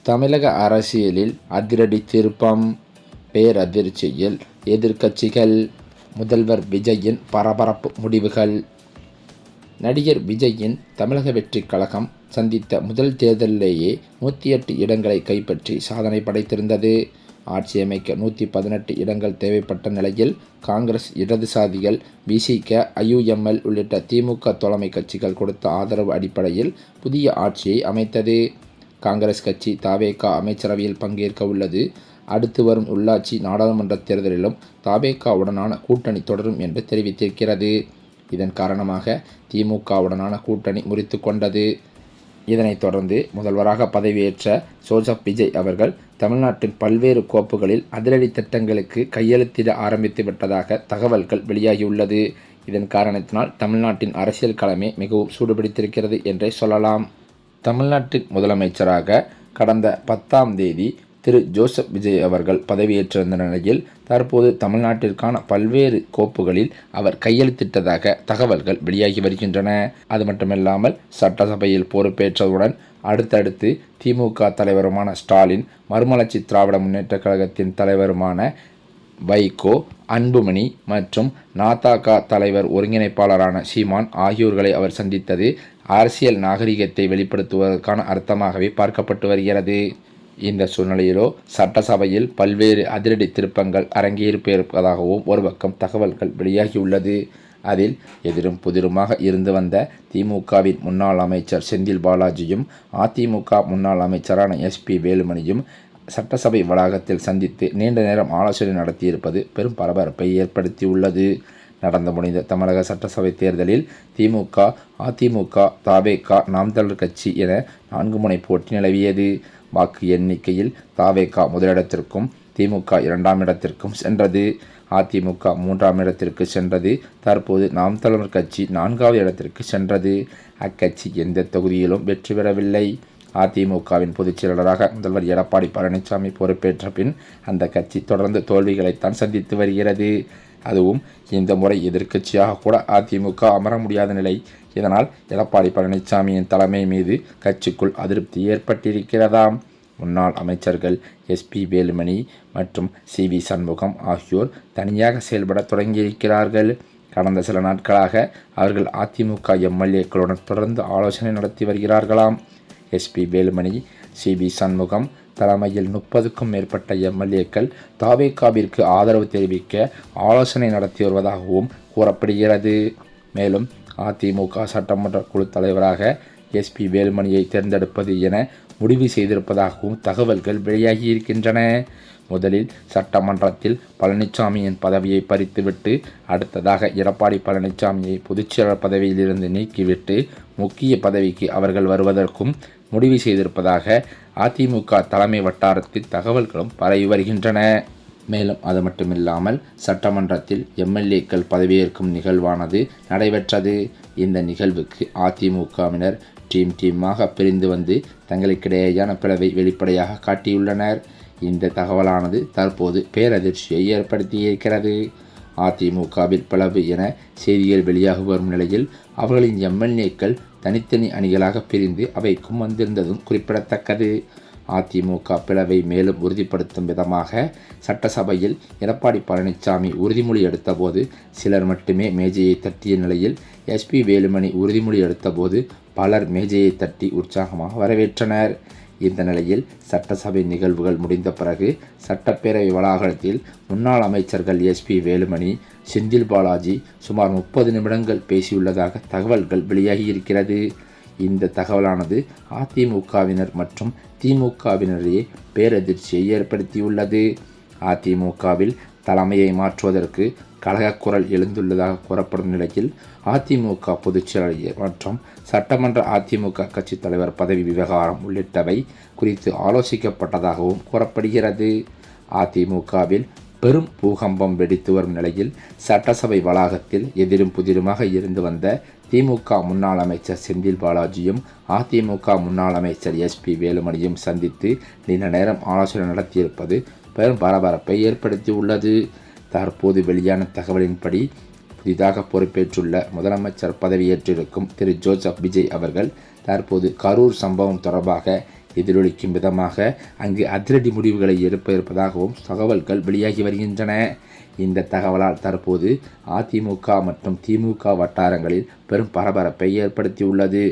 தமிழக அரசியலில் அதிரடி திருப்பம், பேரதிர்ச்சியில் எதிர்க்கட்சிகள், முதல்வர் விஜயின் பரபரப்பு முடிவுகள். நடிகர் விஜயின் தமிழக வெற்றிக் கழகம் சந்தித்த முதல் தேர்தலிலேயே 108 இடங்களை கைப்பற்றி சாதனை படைத்திருந்தது. ஆட்சியமைக்க 118 இடங்கள் தேவைப்பட்ட நிலையில் காங்கிரஸ், இடதுசாரிகள், விசிக, ஐயுஎம்எல் உள்ளிட்ட திமுக தோழமை கட்சிகள் கொடுத்த ஆதரவு அடிப்படையில் புதிய ஆட்சியை அமைத்தது. காங்கிரஸ் கட்சி தவேக அமைச்சரவையில் பங்கேற்க உள்ளது. அடுத்து வரும் உள்ளாட்சி, நாடாளுமன்ற தேர்தலிலும் தவேகவுடனான கூட்டணி தொடரும் என்று தெரிவித்திருக்கிறது. இதன் காரணமாக திமுகவுடனான கூட்டணி முறித்து கொண்டது. இதனைத் தொடர்ந்து முதல்வராக பதவியேற்ற ஜோசப் விஜய் அவர்கள் தமிழ்நாட்டின் பல்வேறு கோப்புகளில் அதிரடி திட்டங்களுக்கு கையெழுத்திட ஆரம்பித்து விட்டதாக தகவல்கள் வெளியாகியுள்ளது. இதன் காரணத்தினால் தமிழ்நாட்டின் அரசியல் களமே மிகவும் சூடுபிடித்திருக்கிறது என்றே சொல்லலாம். தமிழ்நாட்டின் முதலமைச்சராக கடந்த 10ஆம் தேதி திரு ஜோசப் விஜய் அவர்கள் பதவியேற்றிருந்த நிலையில் தற்போது தமிழ்நாட்டிற்கான பல்வேறு கோப்புகளில் அவர் கையெழுத்திட்டதாக தகவல்கள் வெளியாகி வருகின்றன. அது மட்டுமில்லாமல் சட்டசபையில் பொறுப்பேற்றவுடன் அடுத்தடுத்து திமுக தலைவருமான ஸ்டாலின், மறுமலர்ச்சி திராவிட முன்னேற்ற கழகத்தின் தலைவருமான வைகோ, அன்புமணி மற்றும் நாதக தலைவர் ஒருங்கிணைப்பாளரான சீமான் ஆகியோர்களை அவர் சந்தித்தது அரசியல் நாகரிகத்தை வெளிப்படுத்துவதற்கான அர்த்தமாகவே பார்க்கப்பட்டு வருகிறது. இந்த சூழ்நிலையிலோ சட்டசபையில் பல்வேறு அதிரடி திருப்பங்கள் அரங்கேறியிருப்பதாகவும் ஒரு பக்கம் தகவல்கள் வெளியாகியுள்ளது. அதில் எதிரும் புதிருமாக இருந்து வந்த திமுகவின் முன்னாள் அமைச்சர் செந்தில் பாலாஜியும் அதிமுக முன்னாள் அமைச்சரான எஸ்பி வேலுமணியும் சட்டசபை வளாகத்தில் சந்தித்து நீண்ட நேரம் ஆலோசனை நடத்தியிருப்பது பெரும் பரபரப்பை ஏற்படுத்தியுள்ளது. நடந்து முடிந்த தமிழக சட்டசபை தேர்தலில் திமுக, அதிமுக, தவேக, நாம் தமிழர் கட்சி என 4 முனை போட்டி நிலவியது. வாக்கு எண்ணிக்கையில் தவேக முதலிடத்திற்கும் திமுக 2ஆம் இடத்திற்கும் சென்றது. அதிமுக 3ஆம் இடத்திற்கு சென்றது. தற்போது நாம் தமிழர் கட்சி 4வது இடத்திற்கு சென்றது. அக்கட்சி எந்த தொகுதியிலும் வெற்றி பெறவில்லை. அதிமுகவின் பொதுச் செயலாளராக முதல்வர் எடப்பாடி பழனிசாமி பொறுப்பேற்ற பின் அந்த கட்சி தொடர்ந்து தோல்விகளைத்தான் சந்தித்து வருகிறது. அதுவும் இந்த முறை எதிர்க்கட்சியாக கூட அதிமுக அமர முடியாத நிலை. இதனால் எடப்பாடி பழனிசாமியின் தலைமை மீது கட்சிக்குள் அதிருப்தி ஏற்பட்டிருக்கிறதாம். முன்னாள் அமைச்சர்கள் எஸ்பி வேலுமணி மற்றும் சி.வி. சண்முகம் ஆகியோர் தனியாக செயல்பட தொடங்கியிருக்கிறார்கள். கடந்த சில நாட்களாக அவர்கள் அதிமுக எம்எல்ஏக்களுடன் தொடர்ந்து ஆலோசனை நடத்தி வருகிறார்களாம். SP Velumani, CV. சண்முகம் தலைமையில் 30க்கும் மேற்பட்ட எம்எல்ஏக்கள் தவேகவிற்கு ஆதரவு தெரிவிக்க ஆலோசனை நடத்தி வருவதாகவும் கூறப்படுகிறது. மேலும் அதிமுக சட்டமன்ற குழு தலைவராக எஸ்பி வேலுமணியை தேர்ந்தெடுப்பது என முடிவு செய்திருப்பதாகவும் தகவல்கள் வெளியாகியிருக்கின்றன. முதலில் சட்டமன்றத்தில் பழனிசாமியின் பதவியை பறித்துவிட்டு அடுத்ததாக எடப்பாடி பழனிசாமியை பொதுச்செயலாளர் பதவியிலிருந்து நீக்கிவிட்டு முக்கிய பதவிக்கு அவர்கள் வருவதற்கும் முடிவு செய்திருப்பதாக அதிமுக தலைமை வட்டாரத்தில் தகவல்களும் பரவி வருகின்றன. மேலும் அது மட்டுமில்லாமல் சட்டமன்றத்தில் எம்எல்ஏக்கள் பதவியேற்கும் நிகழ்வானது நடைபெற்றது. இந்த நிகழ்வுக்கு அதிமுகவினர் டீமாக பிரிந்து வந்து தங்களுக்கிடையேயான பிளவை வெளிப்படையாக காட்டியுள்ளனர். இந்த தகவலானது தற்போது பேரதிர்ச்சியை ஏற்படுத்தியிருக்கிறது. அதிமுகவில் பிளவு என செய்திகள் வெளியாக வரும் நிலையில் அவர்களின் எம்எல்ஏக்கள் தனித்தனி அணிகளாக பிரிந்து அவைக்கும் வந்திருந்ததும் குறிப்பிடத்தக்கது. அதிமுக பிளவை மேலும் உறுதிப்படுத்தும் விதமாக சட்டசபையில் எடப்பாடி பழனிசாமி உறுதிமொழி எடுத்தபோது சிலர் மட்டுமே மேஜையை தட்டிய நிலையில் எஸ்பி வேலுமணி உறுதிமொழி எடுத்தபோது பலர் மேஜையை தட்டி உற்சாகமாக வரவேற்றனர். இந்த நிலையில் சட்டசபை நிகழ்வுகள் முடிந்த பிறகு சட்டப்பேரவை வளாகத்தில் முன்னாள் அமைச்சர்கள் எஸ்பி வேலுமணி, செந்தில் பாலாஜி சுமார் 30 நிமிடங்கள் பேசியுள்ளதாக தகவல்கள் வெளியாகியிருக்கிறது. இந்த தகவலானது அதிமுகவினர் மற்றும் திமுகவினரையே பேரதிர்ச்சியை ஏற்படுத்தியுள்ளது. அதிமுகவில் தலைமையை மாற்றுவதற்கு கலகக்குரல் எழுந்துள்ளதாக கூறப்படும் நிலையில் அதிமுக பொதுச் செயலாளர் மற்றும் சட்டமன்ற அதிமுக கட்சித் தலைவர் பதவி விவகாரம் உள்ளிட்டவை குறித்து ஆலோசிக்கப்பட்டதாகவும் கூறப்படுகிறது. அதிமுகவில் பெரும் பூகம்பம் வெடித்து வரும் நிலையில் சட்டசபை வளாகத்தில் எதிரும் புதிருமாக இருந்து வந்த திமுக முன்னாள் அமைச்சர் செந்தில் பாலாஜியும் அதிமுக முன்னாள் அமைச்சர் எஸ்பி வேலுமணியும் சந்தித்து நீண்ட நேரம் ஆலோசனை நடத்தியிருப்பது பெரும் பரபரப்பை ஏற்படுத்தியுள்ளது. தற்போது வெளியான தகவலின்படி புதிதாக பொறுப்பேற்றுள்ள முதலமைச்சர் பதவியேற்றிருக்கும் திரு ஜோசப் விஜய் அவர்கள் தற்போது கரூர் சம்பவம் தொடர்பாக எதிரொலிக்கும் விதமாக அங்கு அதிரடி முடிவுகளை எடுப்ப இருப்பதாகவும் தகவல்கள் வெளியாகி வருகின்றன. இந்த தகவலால் தற்போது அதிமுக மற்றும் திமுக வட்டாரங்களில் பெரும் பரபரப்பை ஏற்படுத்தியுள்ளது.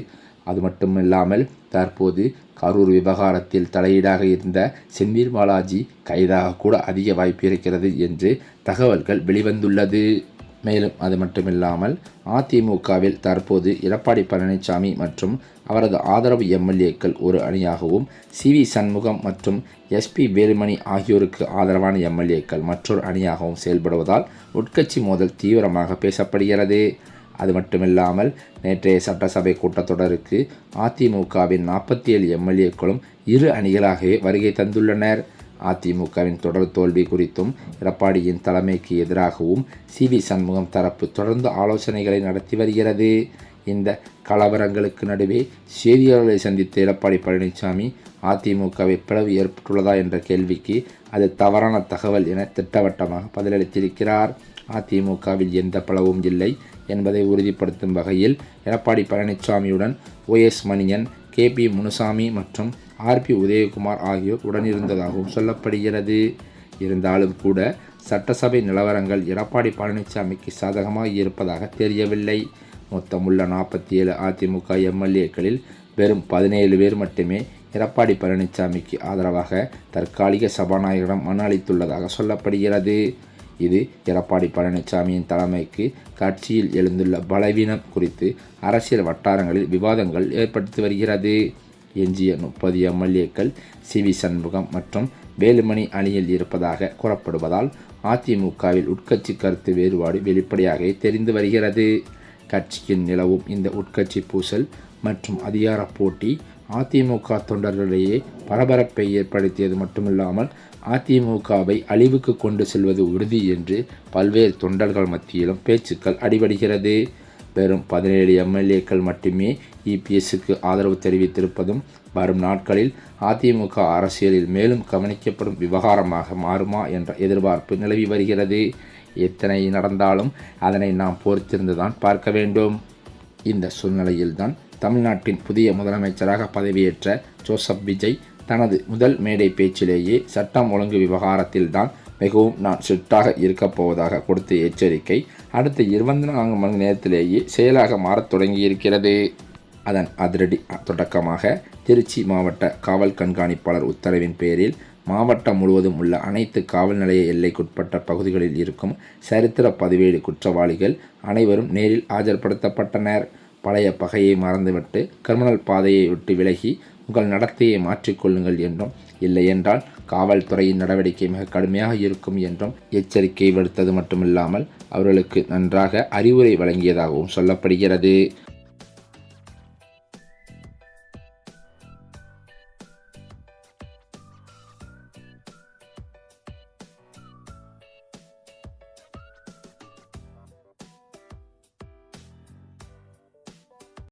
அது மட்டுமில்லாமல் தற்போது கரூர் விவகாரத்தில் தலையீடாக இருந்த செந்தில் பாலாஜி கைதாக கூட அதிக வாய்ப்பு இருக்கிறது என்று தகவல்கள் வெளிவந்துள்ளது. மேலும் அது மட்டுமில்லாமல் அதிமுகவில் தற்போது எடப்பாடி பழனிசாமி மற்றும் அவரது ஆதரவு எம்எல்ஏக்கள் ஒரு அணியாகவும், சி.வி. சண்முகம் மற்றும் எஸ்.பி. வேலுமணி ஆகியோருக்கு ஆதரவான எம்எல்ஏக்கள் மற்றொரு அணியாகவும் செயல்படுவதால் உட்கட்சி மோதல் தீவிரமாக பேசப்படுகிறது. அது மட்டுமில்லாமல் நேற்றைய சட்டசபை கூட்டத்தொடருக்கு அதிமுகவின் 47 எம்எல்ஏக்களும் இரு அணிகளாகவே வருகை தந்துள்ளனர். அதிமுகவின் தொடர் தோல்வி குறித்தும் எடப்பாடியின் தலைமைக்கு எதிராகவும் சி.வி. சண்முகம் தரப்பு தொடர்ந்து ஆலோசனைகளை நடத்தி வருகிறது. இந்த கலவரங்களுக்கு நடுவே செய்தியாளர்களை சந்தித்த எடப்பாடி பழனிசாமி அதிமுகவை பிளவு ஏற்பட்டுள்ளதா என்ற கேள்விக்கு அது தவறான தகவல் என திட்டவட்டமாக பதிலளித்திருக்கிறார். அதிமுகவில் எந்த பிளவும் இல்லை என்பதை உறுதிப்படுத்தும் வகையில் எடப்பாடி பழனிசாமியுடன் ஓ.எஸ். மணியன், கே.பி. முனுசாமி மற்றும் ஆர்.பி. உதயகுமார் ஆகியோர் உடனிருந்ததாகவும் சொல்லப்படுகிறது. இருந்தாலும் கூட சட்டசபை நிலவரங்கள் எடப்பாடி பழனிசாமிக்கு சாதகமாக இருப்பதாக தெரியவில்லை. மொத்தமுள்ள 47 அதிமுக எம்எல்ஏக்களில் வெறும் 17 பேர் மட்டுமே எடப்பாடி பழனிசாமிக்கு ஆதரவாக தற்காலிக சபாநாயகரிடம் மனு அளித்துள்ளதாக சொல்லப்படுகிறது. இது எடப்பாடி பழனிசாமியின் தலைமைக்கு கட்சியில் எழுந்துள்ள பலவீனம் குறித்து அரசியல் வட்டாரங்களில் விவாதங்கள் ஏற்படுத்தி வருகிறது. எஞ்சிய 30 எம்எல்ஏக்கள் சி.வி. சண்முகம் மற்றும் வேலுமணி அணியில் இருப்பதாக கூறப்படுவதால் அதிமுகவில் உட்கட்சி கருத்து வேறுபாடு வெளிப்படையாக தெரிந்து வருகிறது. கட்சியின் நிலவும் இந்த உட்கட்சி பூசல் மற்றும் அதிகார போட்டி அதிமுக தொண்டர்களிடையே பரபரப்பை ஏற்படுத்தியது மட்டுமில்லாமல் அதிமுகவை அழிவுக்கு கொண்டு செல்வது உறுதி என்று பல்வேறு தொண்டர்கள் மத்தியிலும் பேச்சுக்கள் அடிபடுகிறது. வெறும் 17 எம்எல்ஏக்கள் மட்டுமே இபிஎஸ்க்கு ஆதரவு தெரிவித்திருப்பதும் வரும் நாட்களில் அதிமுக அரசியலில் மேலும் கவனிக்கப்படும் விவகாரமாக மாறுமா என்ற எதிர்பார்ப்பு நிலவி வருகிறது. எத்தனை நடந்தாலும் அதனை நாம் பொறுத்திருந்துதான் பார்க்க வேண்டும். இந்த சூழ்நிலையில்தான் தமிழ்நாட்டின் புதிய முதலமைச்சராக பதவியேற்ற ஜோசப் விஜய் தனது முதல் மேடை பேச்சிலேயே சட்டம் ஒழுங்கு விவகாரத்தில்தான் மிகவும் நான் ஸ்ட்ரிக்டாக இருக்கப் போவதாக கொடுத்த எச்சரிக்கை அடுத்த 24 மணி நேரத்திலேயே செயலாக மாறத் தொடங்கியிருக்கிறது. அதன் அதிரடி தொடக்கமாக திருச்சி மாவட்ட காவல் கண்காணிப்பாளர் உத்தரவின் பேரில் மாவட்டம் முழுவதும் உள்ள அனைத்து காவல் நிலைய எல்லைக்குட்பட்ட பகுதிகளில் இருக்கும் சரித்திர பதிவேடு குற்றவாளிகள் அனைவரும் நேரில் ஆஜர்படுத்தப்பட்டனர். பழைய பகையை மறந்துவிட்டு கிரிமினல் பாதையை விட்டு விலகி உங்கள் நடத்தையை மாற்றிக்கொள்ளுங்கள் என்றும், இல்லையென்றால் காவல்துறையின் நடவடிக்கை மிக கடுமையாக இருக்கும் என்றும் எச்சரிக்கை விடுத்தது மட்டுமில்லாமல் அவர்களுக்கு நன்றாக அறிவுரை வழங்கியதாகவும் சொல்லப்படுகிறது.